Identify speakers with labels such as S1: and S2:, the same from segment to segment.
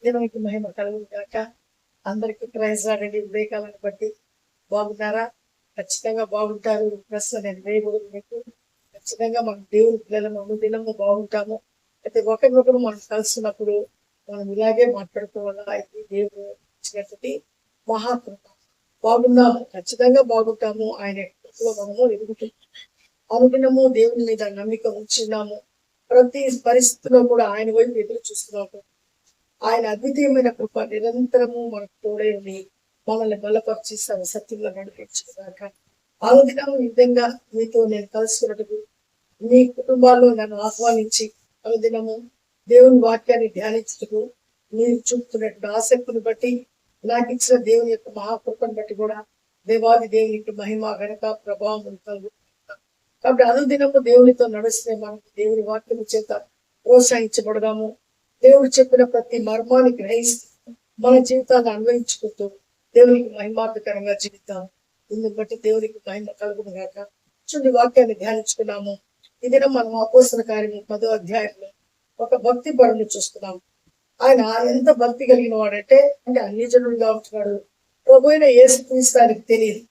S1: దేవునికి మహిమ కలుగును గాక. అందరికీ ప్రైజ్ లాడండి. ఉదయకాలాన్ని బట్టి బాగున్నారా? ఖచ్చితంగా బాగుంటారు. ప్రశ్న నేను వేయకూడదు మీకు. ఖచ్చితంగా మనం దేవుని పిల్లలను అనుదినము బాగుంటాము. అయితే ఒకరినొకరు మనం కలుస్తున్నప్పుడు మనం ఇలాగే మాట్లాడుకోవాలా. అయితే దేవుడు ఇచ్చినటువంటి మహాకృప. బాగున్నాము, ఖచ్చితంగా బాగుంటాము. ఆయన కృపలో మనము ఎదుగుతున్నాము. అనుదినము దేవుని మీద నమ్మిక ఉంచున్నాము. ప్రతి పరిస్థితిలో కూడా ఆయన వైపు ఎదురు చూస్తున్నాము. ఆయన అద్వితీయమైన కృప నిరంతరము మనకు తోడే ఉంది. మనల్ని బలపరిచి సత్యంలో నడిపించుగాక. అనుదినం ఈ విధంగా మీతో నేను కలుసుకున్నట్టు మీ కుటుంబాల్లో నన్ను ఆహ్వానించి అనుదినము దేవుని వాక్యాన్ని ధ్యానించుటకు మీరు చూపుతున్నటువంటి ఆసక్తిని బట్టి, నాకు ఇచ్చిన దేవుని యొక్క మహాకృపను బట్టి కూడా దేవాది దేవునికి మహిమ ఘనత ప్రభావం కలుగుతుంది. కాబట్టి అనుదినము దేవునితో నడిస్తే మనకు దేవుని వాక్యము చేత ప్రోత్సహించబడదాము. దేవుడు చెప్పిన ప్రతి మర్మాన్ని గ్రహిస్తూ మన జీవితాన్ని అన్వయించుకుంటూ దేవునికి మహిమార్థకరంగా జీవితాం. ఇందుని బట్టి దేవునికి మహిమ కలుగును గాక. చూడండి, వాక్యాన్ని ధ్యానించుకున్నాము. ఈ దినం మనం అపోస్తల కార్యము 10వ అధ్యాయంలో ఒక భక్తి పరుని చూస్తున్నాము. ఆయన ఎంత భక్తి కలిగిన వాడంటే అన్ని జనులుగా ఉంటున్నాడు. ప్రభు అయిన యేసుక్రీస్తు ఆయనకు తెలియదు.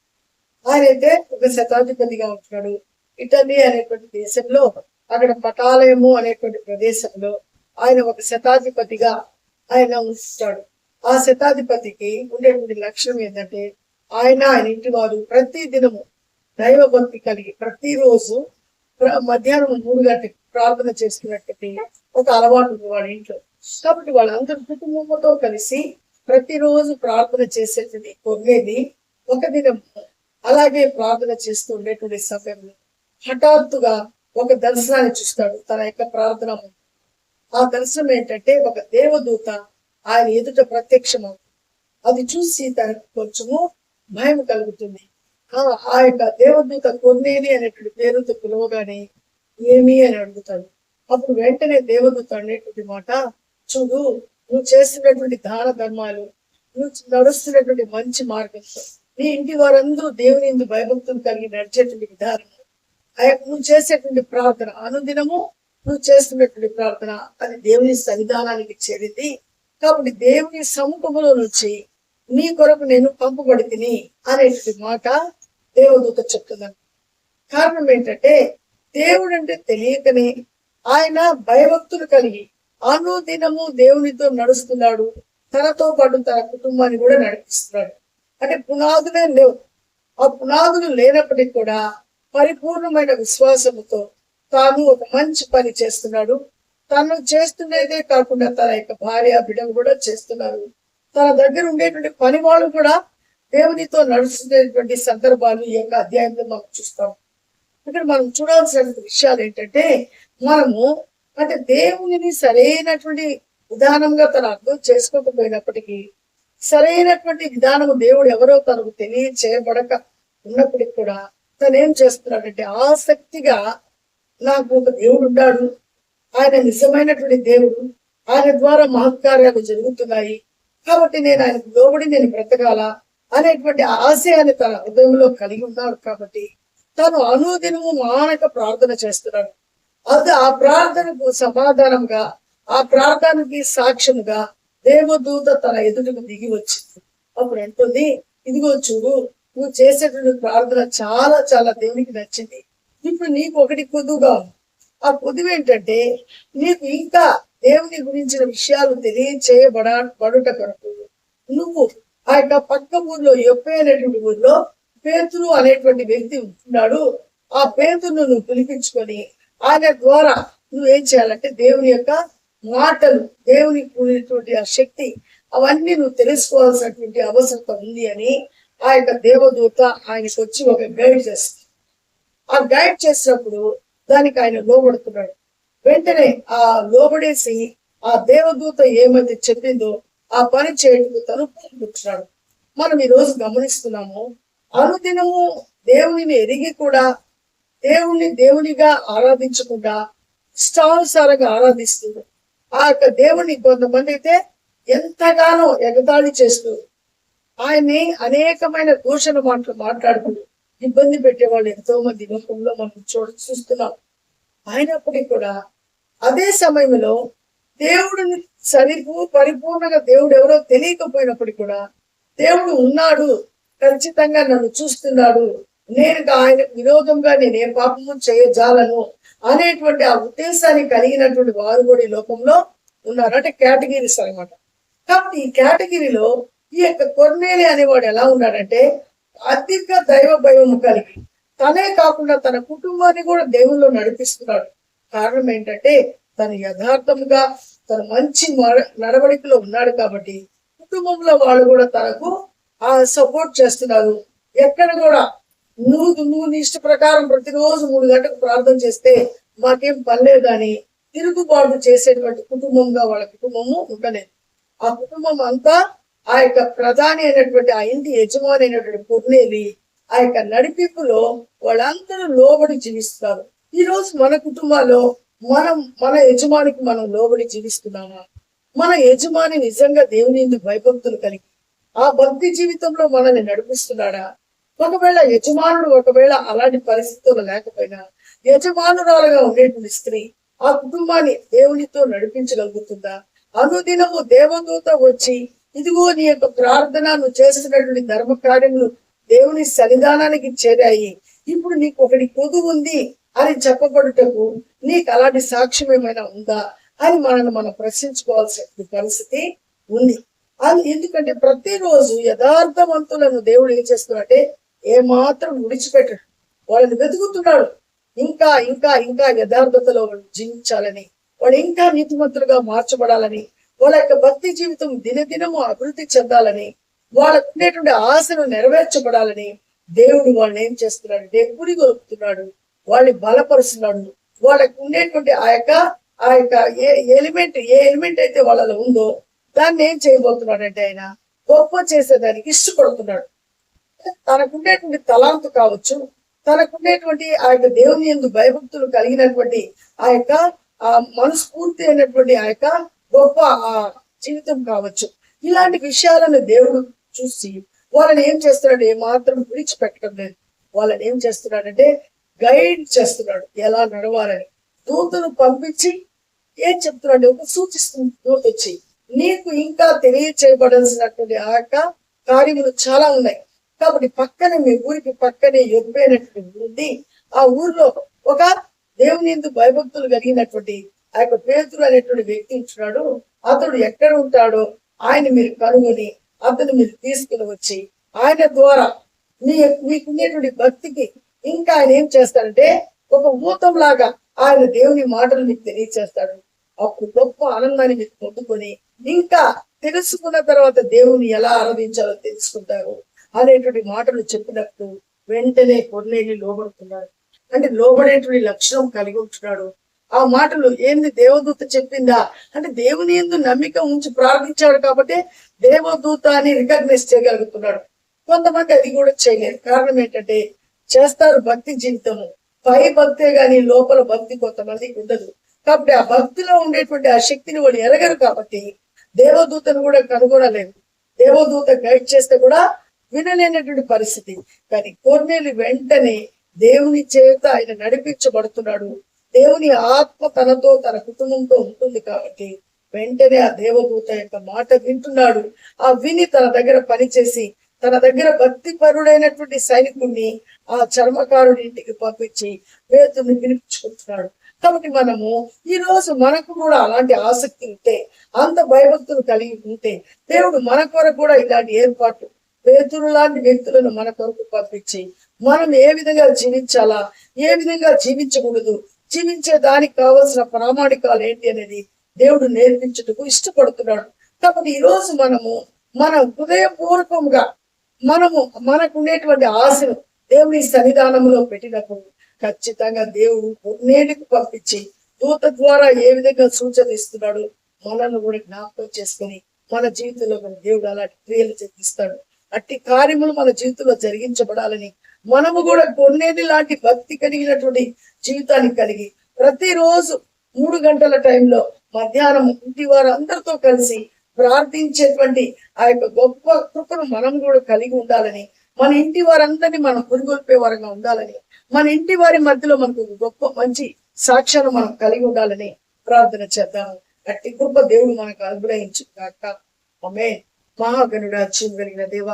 S1: ఆయనైతే ఒక శతాధిపతిగా ఉంటున్నాడు. ఇటలీ అనేటువంటి దేశంలో, అక్కడ పటాలయము అనేటువంటి ప్రదేశంలో ఆయన ఒక శతాధిపతిగా ఆయన ఉంచుతాడు. ఆ శతాధిపతికి ఉండేటువంటి లక్ష్యం ఏంటంటే, ఆయన ఇంటి వారు ప్రతి దినము దైవభక్తి కలిగి ప్రతిరోజు మధ్యాహ్నం 3 గంటలకు ప్రార్థన చేసుకున్నట్టు ఒక అలవాటు ఉంది వాళ్ళ ఇంట్లో. కాబట్టి వాళ్ళందరూ కుటుంబంతో కలిసి ప్రతిరోజు ప్రార్థన చేసేది కొనేది. ఒక దినం అలాగే ప్రార్థన చేస్తూ ఉండేటువంటి సమయంలో హఠాత్తుగా ఒక దర్శనాన్ని చూస్తాడు తన యొక్క ప్రార్థన. ఆ దర్శనం ఏంటంటే, ఒక దేవదూత ఆయన ఎదుట ప్రత్యక్షమవుతుంది. అది చూసి తనకు కొంచెము భయం కలుగుతుంది. ఆ యొక్క దేవదూత కొన్నేది అనేటువంటి పేరుతో పిలవగానే ఏమి అని అడుగుతాడు. అప్పుడు వెంటనే దేవదూత అనేటువంటి మాట, చూడు, నువ్వు చేస్తున్నటువంటి దాన ధర్మాలు, నువ్వు నడుస్తున్నటువంటి మంచి మార్గంతో నీ ఇంటి వారందరూ దేవుని ఎందు భయభక్తులు కలిగి నడిచేటువంటి విధానం, నువ్వు చేసేటువంటి ప్రార్థన, అనుదినము నువ్వు చేస్తున్నటువంటి ప్రార్థన అది దేవుని సన్నిధానానికి చేరింది. కాబట్టి దేవుని సముఖంలో నుంచి నీ కొరకు నేను పంపబడి తిని అనేటువంటి మాట దేవదూత చెప్తున్నాను. కారణం ఏంటంటే, దేవుడు అంటే తెలియకనే ఆయన భయభక్తులు కలిగి అనుదినము దేవునితో నడుస్తున్నాడు. తనతో పాటు తన కుటుంబాన్ని కూడా నడిపిస్తున్నాడు. అంటే పునాదులే లేవు. ఆ పునాదులు లేనప్పటికీ కూడా పరిపూర్ణమైన విశ్వాసముతో తాను ఒక మంచి పని చేస్తున్నాడు. తను చేస్తున్నదే కాకుండా తన యొక్క భార్య బిడ్డలు కూడా చేస్తున్నారు. తన దగ్గర ఉండేటువంటి పని వాళ్ళు కూడా దేవునితో నడుస్తున్నటువంటి సందర్భాలు ఈ యొక్క అధ్యాయంలో మనం చూస్తాం. ఇక్కడ మనం చూడాల్సిన విషయాలు ఏంటంటే, మనము అంటే దేవునిని సరైనటువంటి విధానంగా తను అర్థం చేసుకోకపోయినప్పటికీ, సరైనటువంటి విధానము దేవుడు ఎవరో తనకు తెలియచేయబడక ఉన్నప్పటికీ కూడా తను ఏం చేస్తున్నాడంటే, ఆసక్తిగా నాకు ఒక దేవుడు ఉన్నాడు, ఆయన నిజమైనటువంటి దేవుడు, ఆయన ద్వారా మహత్కార్యాలు జరుగుతున్నాయి, కాబట్టి నేను ఆయనకు లోబడి నేను బ్రతకాల అనేటువంటి ఆశయాన్ని తన హృదయంలో కలిగి ఉన్నాడు. కాబట్టి తను అనుదినము మానక ప్రార్థన చేస్తున్నాడు. అది ఆ ప్రార్థనకు సమాధానంగా, ఆ ప్రార్థనకి సాక్ష్యముగా దేవదూత తన ఎదుటకు దిగి వచ్చింది. అప్పుడు అంటుంది, ఇదిగో చూడు, నువ్వు చేసేటువంటి ప్రార్థన చాలా చాలా దేవునికి నచ్చింది. ఇప్పుడు నీకు ఒకటి కొద్దుగా, ఆ కొద్దు ఏంటంటే, నీకు ఇంకా దేవుని గురించిన విషయాలు తెలియచేయబడుట కొరకు నువ్వు ఆ యొక్క పక్క ఊర్లో యొప్పే అనేటువంటి ఊర్లో పేతురు అనేటువంటి వ్యక్తి ఉంటున్నాడు. ఆ పేతురును నువ్వు పిలిపించుకొని ఆయన ద్వారా నువ్వేం చేయాలంటే దేవుని యొక్క మాటలు, దేవుని కూడినటువంటి ఆ శక్తి, అవన్నీ నువ్వు తెలుసుకోవాల్సినటువంటి అవసరం ఉంది అని ఆ యొక్క దేవదూత ఆయనకు వచ్చి ఒక గైడ్ చేస్తుంది. ఆ గైడ్ చేసినప్పుడు దానికి ఆయన లోబడుతున్నాడు. వెంటనే ఆ లోబడేసి ఆ దేవదూత ఏమైతే చెప్పిందో ఆ పని చేయడానికి తను కూర్చున్నాడు. మనం ఈ రోజు గమనిస్తున్నాము, అనుదినము దేవునిని ఎరిగి కూడా దేవుణ్ణి దేవునిగా ఆరాధించకుండా ఇష్టానుసారంగా ఆరాధిస్తుంది. ఆ యొక్క దేవుణ్ణి కొంతమంది అయితే ఎంతగానో ఎగతాళి చేస్తూ ఆయన్ని అనేకమైన దూషణ మాటలు మాట్లాడుతూ ఇబ్బంది పెట్టేవాళ్ళు ఎంతో మంది లోకంలో మనం చూస్తున్నాం. అయినప్పటికీ కూడా అదే సమయంలో దేవుడిని పరిపూర్ణంగా దేవుడు ఎవరో తెలియకపోయినప్పుడు కూడా దేవుడు ఉన్నాడు, ఖచ్చితంగా నన్ను చూస్తున్నాడు, నేను ఆయన విరోధంగా నేను ఏ పాపము చేయజాలను అనేటువంటి ఆ ఉద్దేశాన్ని కలిగినటువంటి వారు కూడా ఈ లోకంలో ఉన్నారు. అంటే కేటగిరీస్ అనమాట. కాబట్టి ఈ కేటగిరీలో ఈ యొక్క కొర్నేలి అనేవాడు ఎలా ఉన్నాడంటే అధిక దైవ భయము కలిగి, తనే కాకుండా తన కుటుంబాన్ని కూడా దేవుల్లో నడిపిస్తున్నాడు. కారణం ఏంటంటే తను యథార్థముగా తన మంచి నడవడికలో ఉన్నాడు కాబట్టి కుటుంబంలో వాళ్ళు కూడా తనకు సపోర్ట్ చేస్తున్నారు. ఎక్కడ కూడా నువ్వు నీ ఇష్ట ప్రకారం ప్రతిరోజు 3 గంటలకు ప్రార్థన చేస్తే మాకేం పనిలేదని తిరుగుబాటు చేసేటువంటి కుటుంబంగా వాళ్ళ కుటుంబము ఉండలేదు. ఆ కుటుంబం అంతా ఆ యొక్క ప్రధాని అయినటువంటి ఆ ఇంటి యజమాని అయినటువంటి కొర్నేలి ఆ యొక్క నడిపింపులో వాళ్ళందరూ లోబడి జీవిస్తారు. ఈ రోజు మన కుటుంబాల్లో మన యజమానికి మనం లోబడి జీవిస్తున్నామా? మన యజమాని నిజంగా దేవుని భయభక్తులు కలిగి ఆ భక్తి జీవితంలో మనల్ని నడిపిస్తున్నాడా? ఒకవేళ అలాంటి పరిస్థితులు లేకపోయినా యజమానురాలుగా ఉండేటువంటి స్త్రీ ఆ కుటుంబాన్ని దేవునితో నడిపించగలుగుతుందా? అనుదినము దేవదూత వచ్చి ఇదిగో నీ యొక్క ప్రార్థన నువ్వు చేసినటువంటి ధర్మ కార్యములు దేవుని సన్నిధానానికి చేరాయి, ఇప్పుడు నీకు ఒకటి కొదువు ఉంది అని చెప్పబడుటకు నీకు అలాంటి సాక్ష్యం ఏమైనా ఉందా అని మనం ప్రశ్నించుకోవాల్సిన పరిస్థితి ఉంది. అది ఎందుకంటే ప్రతిరోజు యథార్థవంతులను దేవుడు ఏం చేస్తున్నాడంటే ఏమాత్రం విడిచిపెట్టాడు, వాళ్ళని వెతుకుతున్నాడు. ఇంకా ఇంకా ఇంకా యథార్థతలో వాళ్ళు జీవించాలని, వాళ్ళు ఇంకా నీతిమంతులుగా మార్చబడాలని, వాళ్ళ యొక్క భక్తి జీవితం దినదినము అభివృద్ధి చెందాలని, వాళ్ళకు ఉండేటువంటి ఆశను నెరవేర్చబడాలని దేవుడు వాళ్ళని ఏం చేస్తున్నాడు అంటే పురిగొలుపుతున్నాడు, వాళ్ళని బలపరుస్తున్నాడు. వాళ్ళకు ఉండేటువంటి ఆ యొక్క ఏ ఎలిమెంట్ అయితే వాళ్ళలో ఉందో దాన్ని ఏం చేయబోతున్నాడు అంటే ఆయన గొప్ప చేసేదానికి ఇష్టపడుతున్నాడు. తనకుండేటువంటి తలాంతు కావచ్చు, తనకుండేటువంటి ఆ యొక్క దేవుని యందు భయభక్తులు కలిగినటువంటి ఆ యొక్క మనస్ఫూర్తి అయినటువంటి ఆ యొక్క గొప్ప జీవితం కావచ్చు, ఇలాంటి విషయాలను దేవుడు చూసి వాళ్ళని ఏం చేస్తున్నాడు, ఏమాత్రం విడిచిపెట్టడం లేదు. వాళ్ళని ఏం చేస్తున్నాడంటే గైడ్ చేస్తున్నాడు ఎలా నడవాలని. దూతను పంపించి ఏం చెప్తున్నాడు, ఒక సూచిస్తుంది దూత వచ్చి, నీకు ఇంకా తెలియచేయబడాల్సినటువంటి ఆ యొక్క కార్యములు చాలా ఉన్నాయి. కాబట్టి పక్కనే మీ ఊరికి పక్కనే ఎబ్బైనటువంటి ఉంది, ఆ ఊర్లో ఒక దేవుని యందు భయభక్తులు కలిగినటువంటి ఆ యొక్క పేతురు అనేటువంటి వ్యక్తి ఉంటున్నాడు. అతడు ఎక్కడ ఉంటాడో ఆయన మీరు కనుగొని అతను మీరు తీసుకుని వచ్చి ఆయన ద్వారా మీకుండేటువంటి భక్తికి ఇంకా ఆయన ఏం చేస్తాడంటే ఒక ఊతం లాగా ఆయన దేవుని మాటలు మీకు తెలియచేస్తాడు. అప్పుడు గొప్ప ఆనందాన్ని మీకు పొందుకొని ఇంకా తెలుసుకున్న తర్వాత దేవుని ఎలా ఆరాధించాలో తెలుసుకుంటారు అనేటువంటి మాటలు చెప్పినప్పుడు వెంటనే కొర్నేలి లోబడుతున్నాడు. అంటే లోబడేటువంటి లక్షణం కలిగి ఉంటున్నాడు. ఆ మాటలు ఏంది దేవదూత చెప్పిందా అంటే దేవుని యందు నమ్మిక ఉంచి ప్రార్థించాడు కాబట్టి దేవదూత అని రికగ్నైజ్ చేయగలుగుతున్నాడు. కొంతమంది అది కూడా చేయలేదు. కారణం ఏంటంటే చేస్తారు భక్తి జీవితము, పై భక్తే గాని లోపల భక్తి కొంతమందికి ఉండదు. కాబట్టి ఆ భక్తిలో ఉండేటువంటి ఆ శక్తిని వాళ్ళు ఎరగరు కాబట్టి దేవదూతను కూడా కనుగొనలేదు. దేవదూత గైడ్ చేస్తే కూడా వినలేనటువంటి పరిస్థితి. కానీ కొర్నేలి వెంటనే దేవుని చేత ఆయన నడిపించబడుతున్నాడు. దేవుని ఆత్మ తనతో తన కుటుంబంతో ఉంటుంది కాబట్టి వెంటనే ఆ దేవదూత యొక్క మాట వింటున్నాడు. ఆ విని తన దగ్గర పనిచేసి తన దగ్గర భక్తి పరుడైనటువంటి సైనికుడిని ఆ చర్మకారుడి ఇంటికి పంపించి పేతురుని వినిపించుకుంటున్నాడు. కాబట్టి మనము ఈ రోజు మనకు కూడా అలాంటి ఆసక్తి ఉంటే, అంత భయభక్తులు కలిగి ఉంటే దేవుడు మన కొరకు కూడా ఇలాంటి ఏర్పాటు పేతురు లాంటి వ్యక్తులను మన కొరకు పంపించి మనం ఏ విధంగా జీవించాలా, ఏ విధంగా జీవించకూడదు, జీవించే దానికి కావాల్సిన ప్రామాణికాలు ఏంటి అనేది దేవుడు నేర్పించుటకు ఇష్టపడుతున్నాడు. కాబట్టి ఈ రోజు మన హృదయపూర్వకంగా మనకు ఉండేటువంటి ఆశను దేవుని సన్నిధానంలో పెట్టినప్పుడు ఖచ్చితంగా దేవుడు కొర్నేలికి పంపించి దూత ద్వారా ఏ విధంగా సూచన ఇస్తున్నాడు మనల్ని కూడా జ్ఞాపకం చేసుకుని మన జీవితంలో దేవుడు అలాంటి క్రియలు జరిగిస్తాడు. అట్టి కార్యములు మన జీవితంలో జరిగించబడాలని మనము కూడా కొర్నేలి లాంటి భక్తి కలిగినటువంటి జీవితాన్ని కలిగి ప్రతిరోజు 3 గంటల టైంలో మధ్యాహ్నం ఇంటి వారు అందరితో కలిసి ప్రార్థించేటువంటి ఆ యొక్క గొప్ప కృపను మనం కూడా కలిగి ఉండాలని, మన ఇంటి వారందరినీ మనం పురిగొల్పే వారంగా ఉండాలని, మన ఇంటి వారి మధ్యలో మనకు గొప్ప మంచి సాక్ష్యాన్ని మనం కలిగి ఉండాలని ప్రార్థన చేద్దాము. అట్టి కృప దేవుడు మనకు అనుగ్రహించు కాక. ఆమేన్. మహాగణుడ జీవం కలిగిన దేవ,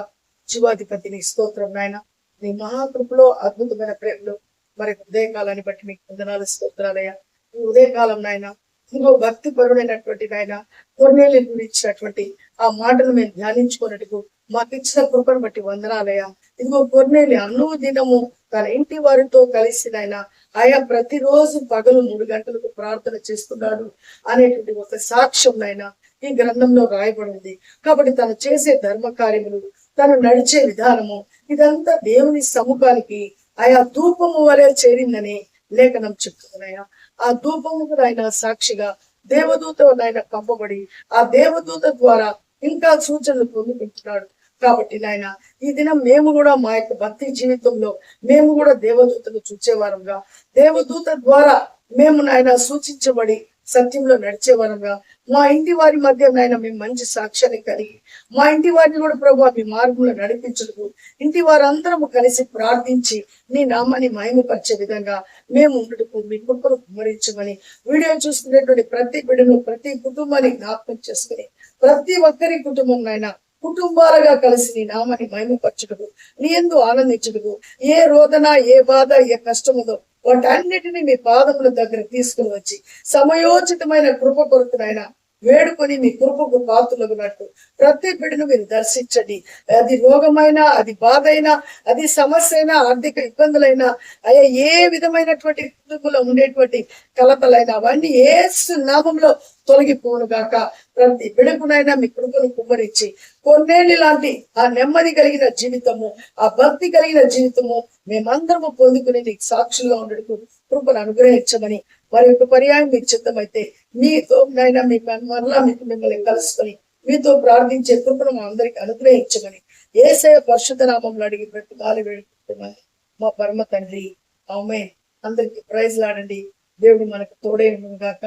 S1: జీవాధిపతిని స్తోత్రం నాయన. నీ మహాకృపలో అద్భుతమైన ప్రేమలో మరి ఉదయకాలాన్ని బట్టి మీకు వందనాలు స్తోత్రాలయ్యా. ఈ ఉదయకాలం నాయన ఇంకో భక్తి పరుడైనటువంటి నాయన కొన్నేళ్ళు గురించినటువంటి ఆ మాటలు మేము ధ్యానించుకున్నట్టుకు మాకు ఇచ్చిన కృపను బట్టి వందనాలయ్యా. ఇదిగో కొన్నేళ్ళు అనుదినము తన ఇంటి వారితో కలిసి నాయన ఆయా ప్రతిరోజు పగలు 3 గంటలకు ప్రార్థన చేస్తున్నాడు అనేటువంటి ఒక సాక్ష్యం నాయన ఈ గ్రంథంలో రాయబడింది. కాబట్టి తను చేసే ధర్మ కార్యములు, తను నడిచే విధానము ఇదంతా దేవుని సముఖానికి ఆయా ధూపము వలె చేరిందని లేఖనం చెప్తున్నాయా. ఆ ధూపము ఆయన సాక్షిగా దేవదూత ఆయన పంపబడి ఆ దేవదూత ద్వారా ఇంకా సూచనలు పొందుకుంటున్నాడు. కాబట్టి నాయన ఈ దినం మేము కూడా మా యొక్క భక్తి జీవితంలో మేము కూడా దేవదూతను చూచేవారంగా, దేవదూత ద్వారా మేము నాయన సూచించబడి సత్యంలో నడిచేవారంగా, మా ఇంటి వారి మధ్య నాయన మేము మంచి సాక్ష్యాన్ని కలిగి మా ఇంటి వారిని కూడా ప్రభు మీ మార్గంలో నడిపించదు, ఇంటి వారందరము కలిసి ప్రార్థించి నీ నామాన్ని మహిమపరిచే విధంగా మేము ఉండటకు మీ కృపను కుమ్మరించమని వీడియో చూస్తున్నటువంటి ప్రతి బిడ్డను ప్రతి కుటుంబాన్ని జ్ఞాపకం చేసుకుని ప్రతి ఒక్కరి కుటుంబం నాయన కుటుంబాలుగా కలిసి నీ నామాన్ని మహిమపరచుటకు నీ యందు ఆనందించుటకు ఏ రోదన ఏ బాధ ఏ కష్టముదో వాటన్నిటిని మీ పాదముల దగ్గర తీసుకుని వచ్చి సమయోచితమైన కృప కొరకునైనా వేడుకొని మీ కృపకు పాత్రలగునట్టు ప్రతి బిడ్డను మీరు దర్శించండి. అది రోగమైనా, అది బాధ అయినా, అది సమస్య అయినా, ఆర్థిక ఇబ్బందులైనా, అయ్యా ఏ విధమైనటువంటి కుటుంబంలో ఉండేటువంటి కలతలైనా అవన్నీ యేసు నామంలో తొలగిపోను గాక. ప్రతి బిడకునైనా మీ కృపను కుమ్మరించి కొన్నేళ్ళు లాంటి ఆ నెమ్మది కలిగిన జీవితము, ఆ భక్తి కలిగిన జీవితము మేమందరము పొందుకుని నీకు సాక్షులుగా ఉండటకు కృపను అనుగ్రహించమని మరి ఒక పర్యాయం మీకు చిత్తమైతే మీతో నైనా మీ మరలా మీకు మిమ్మల్ని కలుసుకొని మీతో ప్రార్థించే కృపను మా అందరికి అనుగ్రహించమని యేసయ్య పరిశుద్ధ నామంలో అడిగి ప్రతిమాలు వేడుకుంటున్నాను మా పరమ తండ్రి. ఆమేన్. అందరికి ప్రైజ్ లాడండి. దేవుడు మనకు తోడే గాక.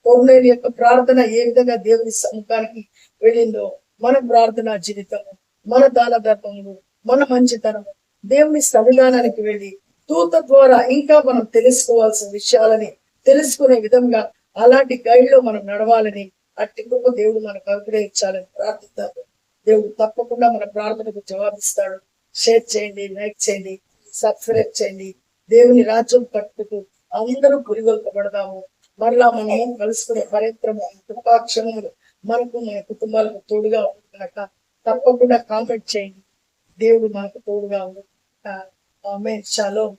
S1: కొర్నేలు యొక్క ప్రార్థన ఏ విధంగా దేవుని సముఖానికి వెళ్ళిందో మన ప్రార్థన జీవితము, మన దాన ధర్మము, మన మంచితనము దేవుని సన్నిధానానికి వెళ్ళి దూత ద్వారా ఇంకా మనం తెలుసుకోవాల్సిన విషయాలని తెలుసుకునే విధంగా అలాంటి గైడ్ లో మనం నడవాలని అట్టి కృప దేవుడు మనకు అనుగ్రహించాలని ప్రార్థిస్తాడు. దేవుడు తప్పకుండా మన ప్రార్థనకు జవాబిస్తాడు. షేర్ చేయండి, లైక్ చేయండి, సబ్స్క్రైబ్ చేయండి. దేవుని రాజ్యం కట్టుకు అందరూ పురిగొల్పబడదాము. మరలా మనము కలుసుకునే పర్యంతరము కృపాక్షణములు మనకు మన కుటుంబాలకు తోడుగా ఉండక తప్పకుండా కామెంట్ చేయండి. దేవుడు మనకు తోడుగా ఉండు. ఆమేన్. షలోమ్.